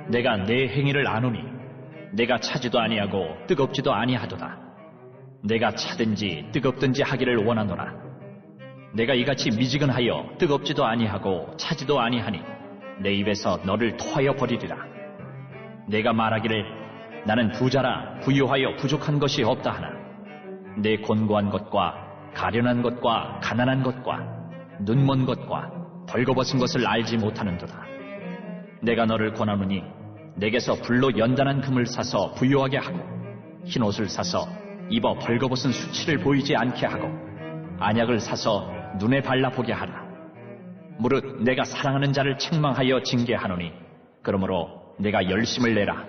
내가 내 행위를 아노니 내가 차지도 아니하고 뜨겁지도 아니하도다. 내가 차든지 뜨겁든지 하기를 원하노라. 내가 이같이 미지근하여 뜨겁지도 아니하고 차지도 아니하니 내 입에서 너를 토하여 버리리라. 내가 말하기를 나는 부자라 부유하여 부족한 것이 없다 하나 내 곤고한 것과 가련한 것과 가난한 것과 눈먼 것과 벌거벗은 것을 알지 못하는도다. 내가 너를 권하노니 내게서 불로 연단한 금을 사서 부유하게 하고 흰옷을 사서 입어 벌거벗은 수치를 보이지 않게 하고 안약을 사서 눈에 발라보게 하라. 무릇 내가 사랑하는 자를 책망하여 징계하노니 그러므로 내가 열심을 내라.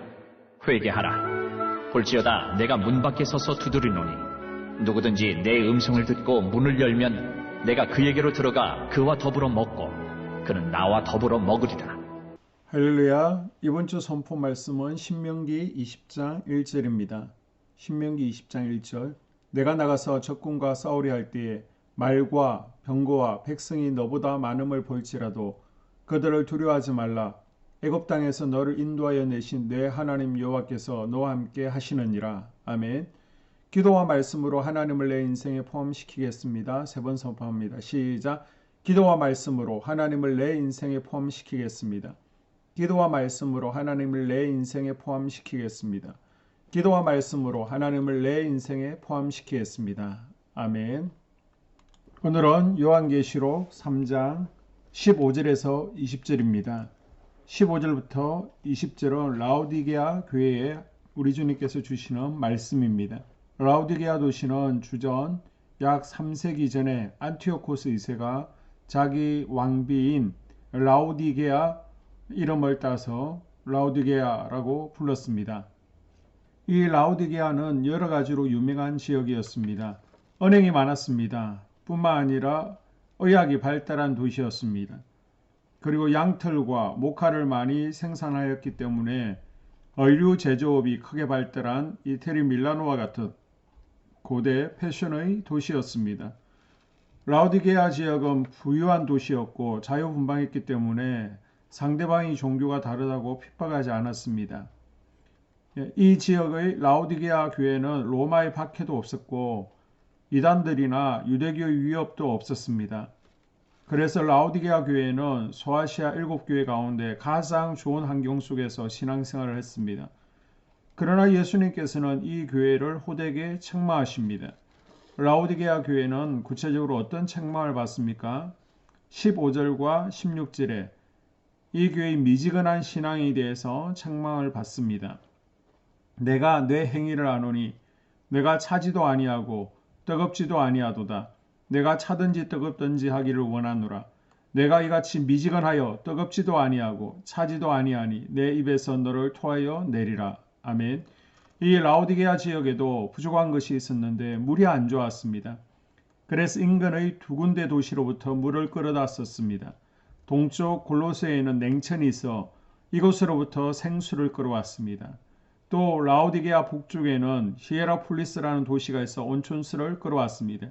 회개하라. 볼지어다 내가 문 밖에 서서 두드리노니 누구든지 내 음성을 듣고 문을 열면 내가 그에게로 들어가 그와 더불어 먹고 그는 나와 더불어 먹으리라. 할렐루야. 이번 주 선포 말씀은 신명기 20장 1절입니다. 신명기 20장 1절. 내가 나가서 적군과 싸우려 할 때에 말과 병거와 백성이 너보다 많음을 볼지라도 그들을 두려워하지 말라. 애굽 땅에서 너를 인도하여 내신 내 하나님 여호와께서 너와 함께 하시느니라. 아멘. 기도와 말씀으로 하나님을 내 인생에 포함시키겠습니다. 3번 선포합니다. 시작. 기도와 말씀으로 하나님을 내 인생에 포함시키겠습니다. 기도와 말씀으로 하나님을 내 인생에 포함시키겠습니다. 기도와 말씀으로 하나님을 내 인생에 포함시키겠습니다. 아멘. 오늘은 요한계시록 3장 15절에서 20절입니다. 15절부터 20절은 라오디게아 교회에 우리 주님께서 주시는 말씀입니다. 라오디게아 도시는 주전 약 3세기 전에 안티오코스 2세가 자기 왕비인 라오디게아 이름을 따서 라오디게아라고 불렀습니다. 이 라오디게아는 여러 가지로 유명한 지역이었습니다. 은행이 많았습니다. 뿐만 아니라 의학이 발달한 도시였습니다. 그리고 양털과 목화를 많이 생산하였기 때문에 의류 제조업이 크게 발달한 이태리 밀라노와 같은 고대 패션의 도시였습니다. 라오디게아 지역은 부유한 도시였고 자유분방했기 때문에 상대방이 종교가 다르다고 핍박하지 않았습니다. 이 지역의 라오디게아 교회는 로마의 박해도 없었고 이단들이나 유대교의 위협도 없었습니다. 그래서 라오디게아 교회는 소아시아 7교회 가운데 가장 좋은 환경 속에서 신앙생활을 했습니다. 그러나 예수님께서는 이 교회를 호되게 책망하십니다. 라오디게아 교회는 구체적으로 어떤 책망을 받습니까? 15절과 16절에 이 교회의 미지근한 신앙에 대해서 책망을 받습니다. 내가 내 행위를 아노니 내가 차지도 아니하고 뜨겁지도 아니하도다. 내가 차든지 뜨겁든지 하기를 원하노라. 내가 이같이 미지근하여 뜨겁지도 아니하고 차지도 아니하니 내 입에서 너를 토하여 내리라. 아멘. 이 라오디게아 지역에도 부족한 것이 있었는데 물이 안 좋았습니다. 그래서 인근의 2군데 도시로부터 물을 끌어다 썼습니다. 동쪽 골로새에는 냉천이 있어 이곳으로부터 생수를 끌어왔습니다. 또 라오디게아 북쪽에는 히에라폴리스라는 도시가 있어 온천수를 끌어왔습니다.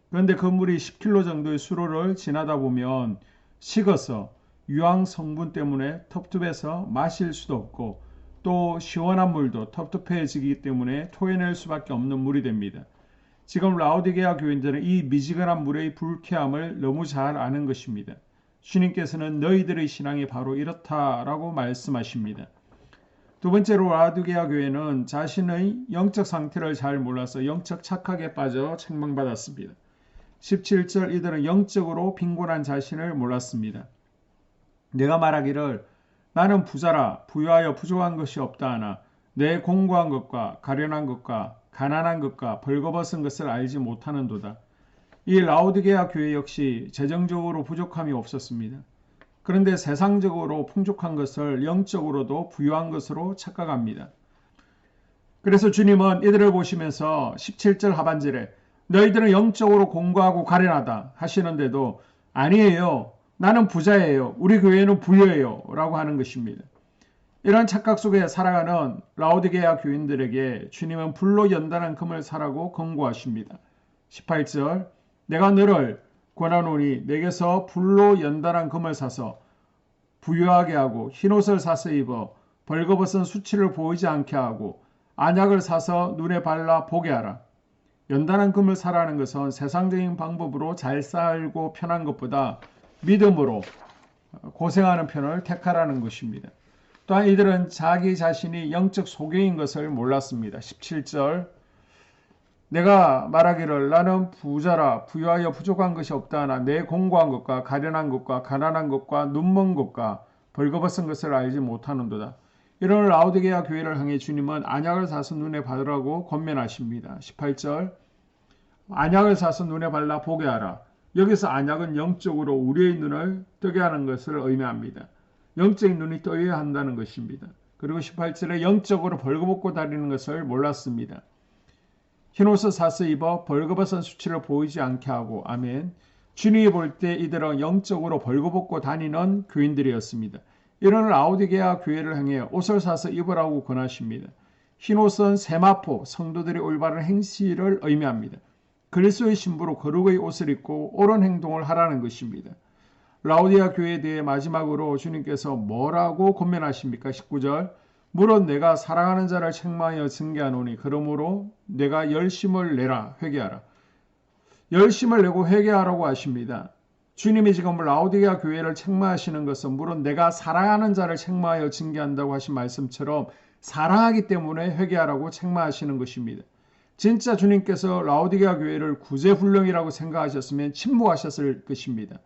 그런데 그 물이 10km 정도의 수로를 지나다 보면 식어서 유황 성분 때문에 텁텁해서 마실 수도 없고 또 시원한 물도 텁텁해지기 때문에 토해낼 수밖에 없는 물이 됩니다. 지금 라오디게아 교인들은 이 미지근한 물의 불쾌함을 너무 잘 아는 것입니다. 주님께서는 너희들의 신앙이 바로 이렇다라고 말씀하십니다. 두 번째로 라오디게아 교회는 자신의 영적 상태를 잘 몰라서 영적 착각에 빠져 책망받았습니다. 17절 이들은 영적으로 빈곤한 자신을 몰랐습니다. 내가 말하기를 나는 부자라 부유하여 부족한 것이 없다 하나 내 공고한 것과 가련한 것과 가난한 것과 벌거벗은 것을 알지 못하는도다. 이 라오디게아 교회 역시 재정적으로 부족함이 없었습니다. 그런데 세상적으로 풍족한 것을 영적으로도 부유한 것으로 착각합니다. 그래서 주님은 이들을 보시면서 17절 하반절에 너희들은 영적으로 공고하고 가련하다 하시는데도 아니에요. 나는 부자예요. 우리 교회는 부유해요. 라고 하는 것입니다. 이런 착각 속에 살아가는 라오디게아 교인들에게 주님은 불로 연단한 금을 사라고 권고하십니다. 18절 내가 너를 권하노니 내게서 불로 연단한 금을 사서 부유하게 하고 흰옷을 사서 입어 벌거벗은 수치를 보이지 않게 하고 안약을 사서 눈에 발라 보게 하라. 연단한 금을 사라는 것은 세상적인 방법으로 잘 살고 편한 것보다 믿음으로 고생하는 편을 택하라는 것입니다. 또한 이들은 자기 자신이 영적 소경인 것을 몰랐습니다. 17절 내가 말하기를 나는 부자라 부유하여 부족한 것이 없다 하나 내 공고한 것과 가련한 것과 가난한 것과 눈먼 것과 벌거벗은 것을 알지 못하는도다. 이런 라오디게아 교회를 향해 주님은 안약을 사서 눈에 바르라고 권면하십니다. 18절 안약을 사서 눈에 발라 보게 하라. 여기서 안약은 영적으로 우리의 눈을 뜨게 하는 것을 의미합니다. 영적인 눈이 떠야 한다는 것입니다. 그리고 18절에 영적으로 벌거벗고 다니는 것을 몰랐습니다. 흰옷을 사서 입어 벌거벗은 수치를 보이지 않게 하고 아멘. 주님이 볼 때 이들은 영적으로 벌거벗고 다니는 교인들이었습니다. 이런 라오디게아 교회를 향해 옷을 사서 입으라고 권하십니다. 흰옷은 세마포, 성도들의 올바른 행실을 의미합니다. 그리스도의 신부로 거룩의 옷을 입고 옳은 행동을 하라는 것입니다. 라오디게아 교회에 대해 마지막으로 주님께서 뭐라고 권면하십니까? 19절 물론 내가 사랑하는 자를 책망하여 징계하노니 그러므로 내가 열심을 내라 회개하라. 열심을 내고 회개하라고 하십니다. 주님이 지금 라오디게아 교회를 책망하시는 것은 물론 내가 사랑하는 자를 책망하여 징계한다고 하신 말씀처럼 사랑하기 때문에 회개하라고 책망하시는 것입니다. 진짜 주님께서 라오디게아 교회를 구제불능이라고 생각하셨으면 침묵하셨을 것입니다.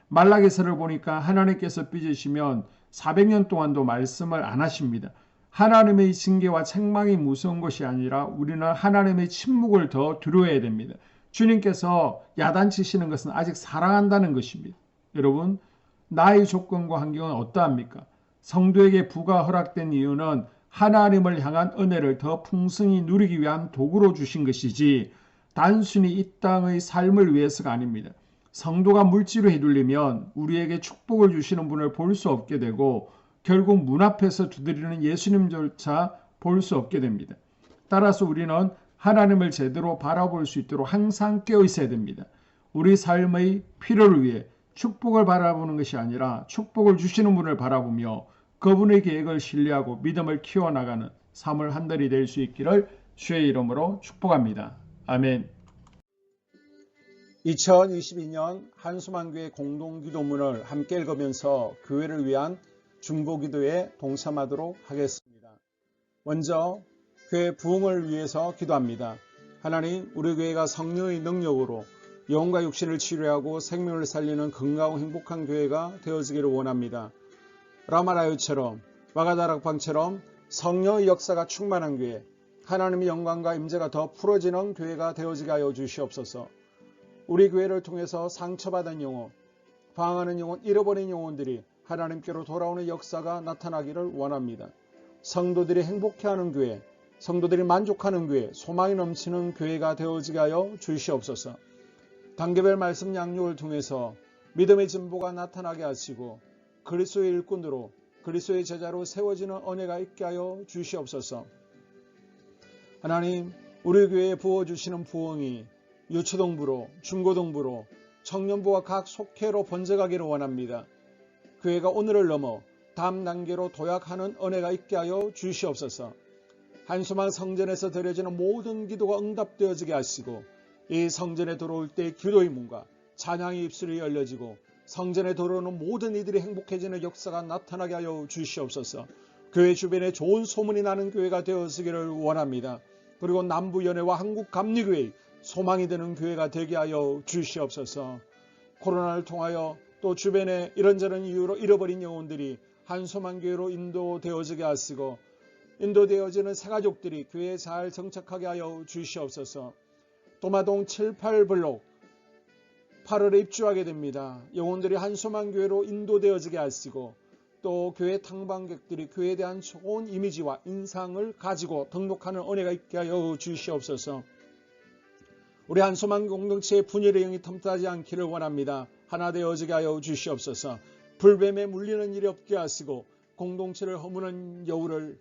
말라기서를 보니까 하나님께서 삐지시면 400년 동안도 말씀을 안 하십니다. 하나님의 징계와 책망이 무서운 것이 아니라 우리는 하나님의 침묵을 더 두려워해야 됩니다. 주님께서 야단치시는 것은 아직 사랑한다는 것입니다. 여러분, 나의 조건과 환경은 어떠합니까? 성도에게 부가 허락된 이유는 하나님을 향한 은혜를 더 풍성히 누리기 위한 도구로 주신 것이지 단순히 이 땅의 삶을 위해서가 아닙니다. 성도가 물질로 휘둘리면 우리에게 축복을 주시는 분을 볼 수 없게 되고 결국 문 앞에서 두드리는 예수님조차 볼 수 없게 됩니다. 따라서 우리는 하나님을 제대로 바라볼 수 있도록 항상 깨어 있어야 됩니다. 우리 삶의 필요를 위해 축복을 바라보는 것이 아니라 축복을 주시는 분을 바라보며 그분의 계획을 신뢰하고 믿음을 키워나가는 삶을 한 달이 될 수 있기를 주의 이름으로 축복합니다. 아멘. 2022년 한수만교회 공동기도문을 함께 읽으면서 교회를 위한 중보기도에 동참하도록 하겠습니다. 먼저 교회 부흥을 위해서 기도합니다. 하나님, 우리 교회가 성령의 능력으로 영과 육신을 치료하고 생명을 살리는 건강하고 행복한 교회가 되어지기를 원합니다. 라마라유처럼 마가다락방처럼 성령의 역사가 충만한 교회, 하나님의 영광과 임재가 더 풀어지는 교회가 되어지게 하여 주시옵소서. 우리 교회를 통해서 상처받은 영혼, 방황하는 영혼, 잃어버린 영혼들이 하나님께로 돌아오는 역사가 나타나기를 원합니다. 성도들이 행복해하는 교회, 성도들이 만족하는 교회, 소망이 넘치는 교회가 되어지게 하여 주시옵소서. 단계별 말씀 양육을 통해서 믿음의 진보가 나타나게 하시고 그리스도의 일꾼으로 그리스도의 제자로 세워지는 은혜가 있게 하여 주시옵소서. 하나님, 우리 교회에 부어주시는 부흥이 유초동부로, 중고동부로, 청년부와 각 속회로 번져가기를 원합니다. 교회가 오늘을 넘어 다음 단계로 도약하는 은혜가 있게 하여 주시옵소서. 한수만 성전에서 드려지는 모든 기도가 응답되어지게 하시고 이 성전에 들어올 때 기도의 문과 찬양의 입술이 열려지고 성전에 들어오는 모든 이들이 행복해지는 역사가 나타나게 하여 주시옵소서. 교회 주변에 좋은 소문이 나는 교회가 되어지기를 원합니다. 그리고 남부연회와 한국감리교회의 소망이 되는 교회가 되게 하여 주시옵소서. 코로나를 통하여 또 주변에 이런저런 이유로 잃어버린 영혼들이 한소만교회로 인도되어지게 하시고 인도되어지는 새가족들이 교회에 잘 정착하게 하여 주시옵소서. 도마동 7, 8블록 8월에 입주하게 됩니다. 영혼들이 한소만교회로 인도되어지게 하시고 또 교회 탕방객들이 교회에 대한 좋은 이미지와 인상을 가지고 등록하는 은혜가 있게 하여 주시옵소서. 우리 한소만 공동체의 분열의 영이 틈타지 않기를 원합니다. 하나 되어지게 하여 주시옵소서. 불뱀에 물리는 일이 없게 하시고 공동체를 허무는 여우를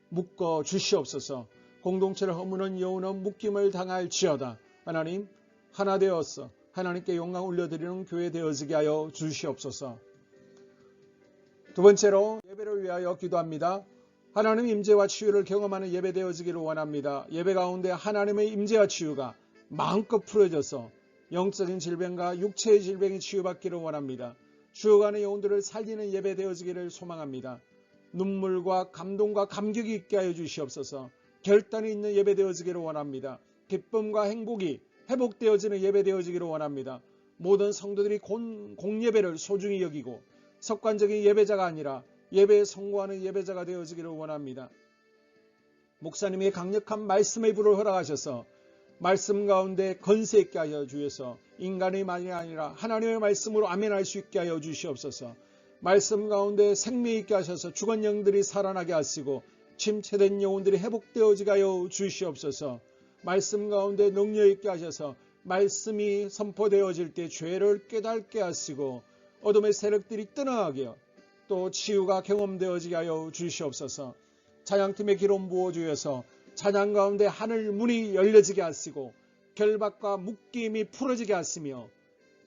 묶어 주시옵소서. 공동체를 허무는 여우는 묶임을 당할지어다. 하나님, 하나 되어서 하나님께 영광 올려드리는 교회 되어지게 하여 주시옵소서. 두 번째로 예배를 위하여 기도합니다. 하나님 임재와 치유를 경험하는 예배 되어지기를 원합니다. 예배 가운데 하나님의 임재와 치유가 마음껏 풀어져서 영적인 질병과 육체의 질병이 치유받기를 원합니다. 죽어가는 영혼들을 살리는 예배 되어지기를 소망합니다. 눈물과 감동과 감격이 있게 하여 주시옵소서. 결단이 있는 예배 되어지기를 원합니다. 기쁨과 행복이 회복되어지는 예배 되어지기를 원합니다. 모든 성도들이 공예배를 소중히 여기고 습관적인 예배자가 아니라 예배에 성공하는 예배자가 되어지기를 원합니다. 목사님의 강력한 말씀의 불을 허락하셔서 말씀 가운데 건세 있게 하여 주셔서 인간의 말이 아니라 하나님의 말씀으로 아멘할 수 있게 하여 주시옵소서. 말씀 가운데 생명 있게 하셔서 죽은 영들이 살아나게 하시고 침체된 영혼들이 회복되어지게 하여 주시옵소서. 말씀 가운데 능력 있게 하셔서 말씀이 선포되어질 때 죄를 깨닫게 하시고 어둠의 세력들이 떠나가게 또 치유가 경험되어지게 하여 주시옵소서. 찬양팀의 기름 부어주셔서 찬양 가운데 하늘 문이 열려지게 하시고 결박과 묶임이 풀어지게 하시며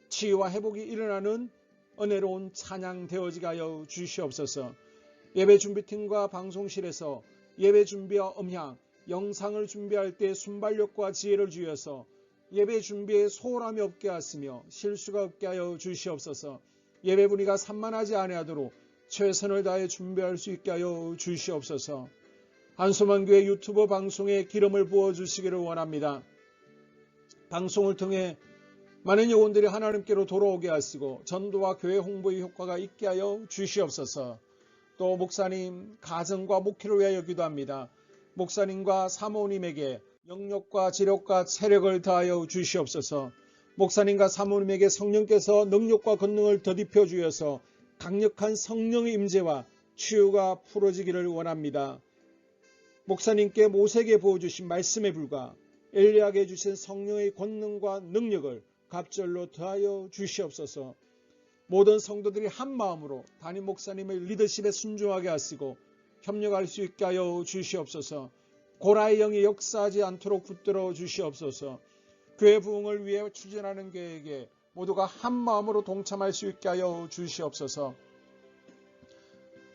치유와 회복이 일어나는 은혜로운 찬양 되어지게 하여 주시옵소서. 예배 준비팀과 방송실에서 예배 준비와 음향, 영상을 준비할 때 순발력과 지혜를 주셔서 예배 준비에 소홀함이 없게 하시며 실수가 없게 하여 주시옵소서. 예배 분위기가 산만하지 아니하도록 최선을 다해 준비할 수 있게 하여 주시옵소서. 한소만교회 유튜브 방송에 기름을 부어주시기를 원합니다. 방송을 통해 많은 영혼들이 하나님께로 돌아오게 하시고 전도와 교회 홍보의 효과가 있게 하여 주시옵소서. 또 목사님 가정과 목회를 위하여 기도합니다. 목사님과 사모님에게 영력과 지력과 체력을 다하여 주시옵소서. 목사님과 사모님에게 성령께서 능력과 권능을 더딥혀 주셔서 강력한 성령의 임재와 치유가 풀어지기를 원합니다. 목사님께 모세에게 부어주신 말씀에 불과 엘리야에게 주신 성령의 권능과 능력을 갑절로 더하여 주시옵소서. 모든 성도들이 한 마음으로 담임 목사님의 리더십에 순종하게 하시고 협력할 수 있게 하여 주시옵소서. 고라의 영이 역사하지 않도록 붙들어 주시옵소서. 교회 부흥을 위해 추진하는 계획에 모두가 한 마음으로 동참할 수 있게 하여 주시옵소서.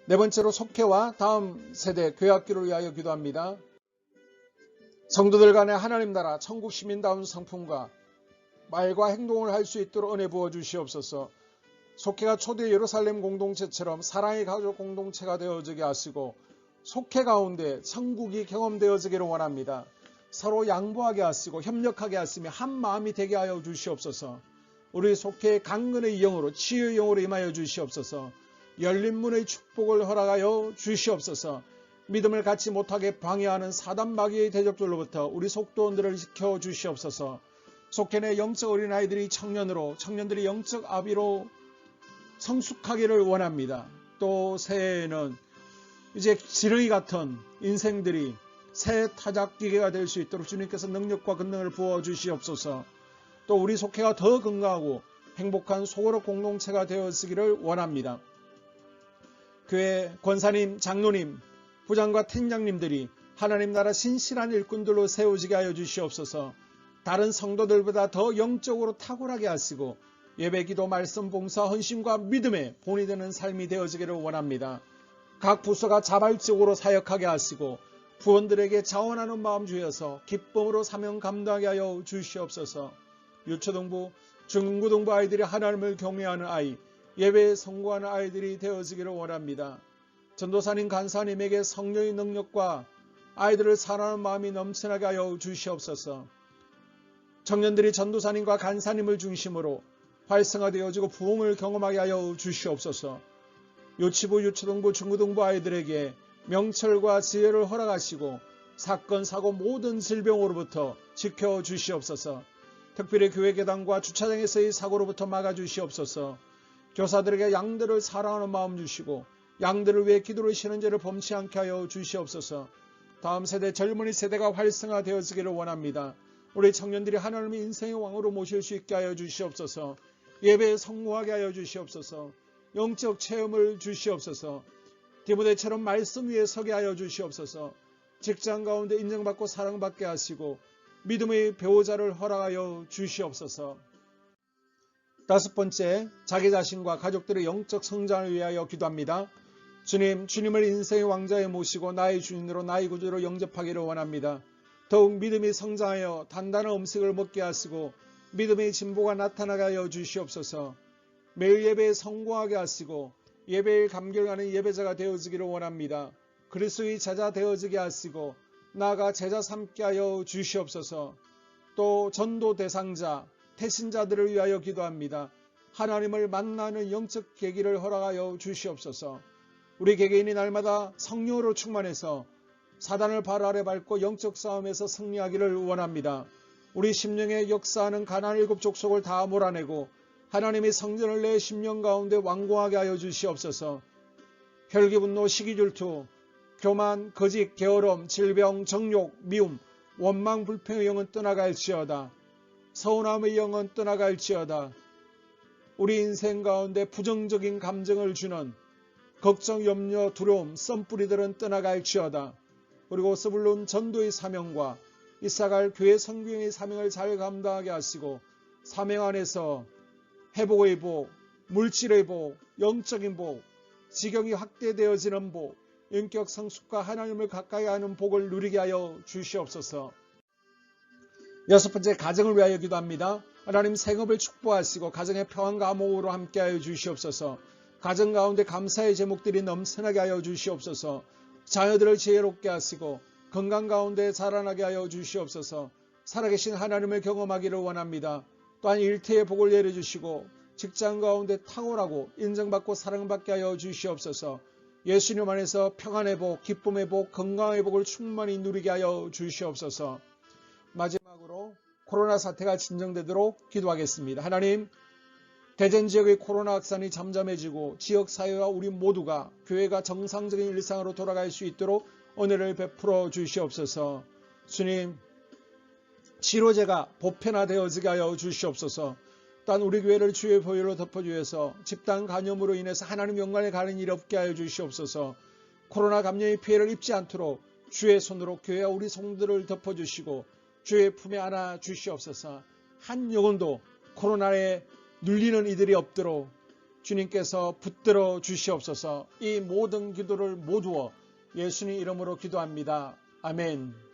네 번째로 속회와 다음 세대 교회학교를 위하여 기도합니다. 성도들 간의 하나님 나라 천국 시민다운 성품과 말과 행동을 할 수 있도록 은혜 부어 주시옵소서. 속회가 초대 예루살렘 공동체처럼 사랑의 가족 공동체가 되어지게 하시고 속회 가운데 천국이 경험되어지기를 원합니다. 서로 양보하게 하시고 협력하게 하시며 한 마음이 되게 하여 주시옵소서. 우리 속회의 강건의 영으로 치유의 영으로 임하여 주시옵소서. 열린 문의 축복을 허락하여 주시옵소서. 믿음을 갖지 못하게 방해하는 사단 마귀의 대적들로부터 우리 속도원들을 지켜 주시옵소서. 속회 내 영적 어린아이들이 청년들이 영적 아비로 성숙하기를 원합니다. 또 새해에는 이제 지렁이 같은 인생들이 새 타작기계가 될 수 있도록 주님께서 능력과 권능을 부어 주시옵소서. 또 우리 속회가 더 건강하고 행복한 소그룹 공동체가 되어지기를 원합니다. 교회 권사님, 장로님, 부장과 팀장님들이 하나님 나라 신실한 일꾼들로 세워지게 하여 주시옵소서. 다른 성도들보다 더 영적으로 탁월하게 하시고 예배, 기도, 말씀, 봉사, 헌신과 믿음의 본이 되는 삶이 되어지기를 원합니다. 각 부서가 자발적으로 사역하게 하시고 부원들에게 자원하는 마음 주셔서 기쁨으로 사명 감당하게 하여 주시옵소서. 유초등부, 중고등부 아이들이 하나님을 경외하는 아이, 예배에 성공하는 아이들이 되어지기를 원합니다. 전도사님, 간사님에게 성령의 능력과 아이들을 사랑하는 마음이 넘쳐나게 하여 주시옵소서. 청년들이 전도사님과 간사님을 중심으로 활성화되어지고 부흥을 경험하게 하여 주시옵소서. 유치부, 유초등부, 중고등부 아이들에게 명철과 지혜를 허락하시고 사건, 사고 모든 질병으로부터 지켜주시옵소서. 특별히 교회 계단과 주차장에서의 사고로부터 막아주시옵소서. 교사들에게 양들을 사랑하는 마음 주시고 양들을 위해 기도를 쉬는 죄를 범치 않게 하여 주시옵소서. 다음 세대 젊은이 세대가 활성화되어지기를 원합니다. 우리 청년들이 하나님의 인생의 왕으로 모실 수 있게 하여 주시옵소서. 예배에 성공하게 하여 주시옵소서. 영적 체험을 주시옵소서. 디모데처럼 말씀 위에 서게 하여 주시옵소서. 직장 가운데 인정받고 사랑받게 하시고 믿음의 배우자를 허락하여 주시옵소서. 다섯 번째, 자기 자신과 가족들의 영적 성장을 위하여 기도합니다. 주님, 주님을 인생의 왕자에 모시고 나의 주인으로 나의 구주로 영접하기를 원합니다. 더욱 믿음이 성장하여 단단한 음식을 먹게 하시고 믿음의 진보가 나타나게 하여 주시옵소서. 매일 예배에 성공하게 하시고 예배에 감격하는 예배자가 되어지기를 원합니다. 그리스도의 제자 되어지게 하시고 나아가 제자 삼게 하여 주시옵소서. 또 전도 대상자, 태신자들을 위하여 기도합니다. 하나님을 만나는 영적 계기를 허락하여 주시옵소서. 우리 개개인이 날마다 성령으로 충만해서 사단을 발 아래 밟고 영적 싸움에서 승리하기를 원합니다. 우리 심령에 역사하는 가나안 7족속을 다 몰아내고 하나님의 성전을 내 심령 가운데 완공하게 하여 주시옵소서. 혈기 분노 시기 질투 교만 거짓 게으름 질병 정욕 미움 원망 불평의 영은 떠나갈지어다. 서운함의 영은 떠나갈지어다. 우리 인생 가운데 부정적인 감정을 주는 걱정, 염려, 두려움, 썸뿌리들은 떠나갈지어다. 그리고 스불론 전도의 사명과 이사갈 교회 성경의 사명을 잘 감당하게 하시고 사명 안에서 회복의 복, 물질의 복, 영적인 복, 지경이 확대되어지는 복, 인격 성숙과 하나님을 가까이 하는 복을 누리게 하여 주시옵소서. 6번째, 가정을 위하여 기도합니다. 하나님 생업을 축복하시고 가정의 평안과 암호로 함께하여 주시옵소서. 가정 가운데 감사의 제목들이 넘쳐나게 하여 주시옵소서. 자녀들을 지혜롭게 하시고 건강 가운데 자라나게 하여 주시옵소서. 살아계신 하나님을 경험하기를 원합니다. 또한 일태의 복을 내려주시고 직장 가운데 탁월하고 인정받고 사랑받게 하여 주시옵소서. 예수님 안에서 평안의 복, 기쁨의 복, 건강의 복을 충만히 누리게 하여 주시옵소서. 마지막으로 코로나 사태가 진정되도록 기도하겠습니다. 하나님, 대전 지역의 코로나 확산이 잠잠해지고 지역사회와 우리 모두가 교회가 정상적인 일상으로 돌아갈 수 있도록 은혜를 베풀어 주시옵소서. 주님, 치료제가 보편화되어지게 하여 주시옵소서. 또한 우리 교회를 주의 보혈로 덮어주셔서 집단 감염으로 인해서 하나님 영광에 가는 일 없게 하여 주시옵소서. 코로나 감염의 피해를 입지 않도록 주의 손으로 교회와 우리 성도들을 덮어주시고 주의 품에 안아 주시옵소서. 한 영혼도 코로나에 눌리는 이들이 없도록 주님께서 붙들어 주시옵소서. 이 모든 기도를 모두어 예수님 이름으로 기도합니다. 아멘.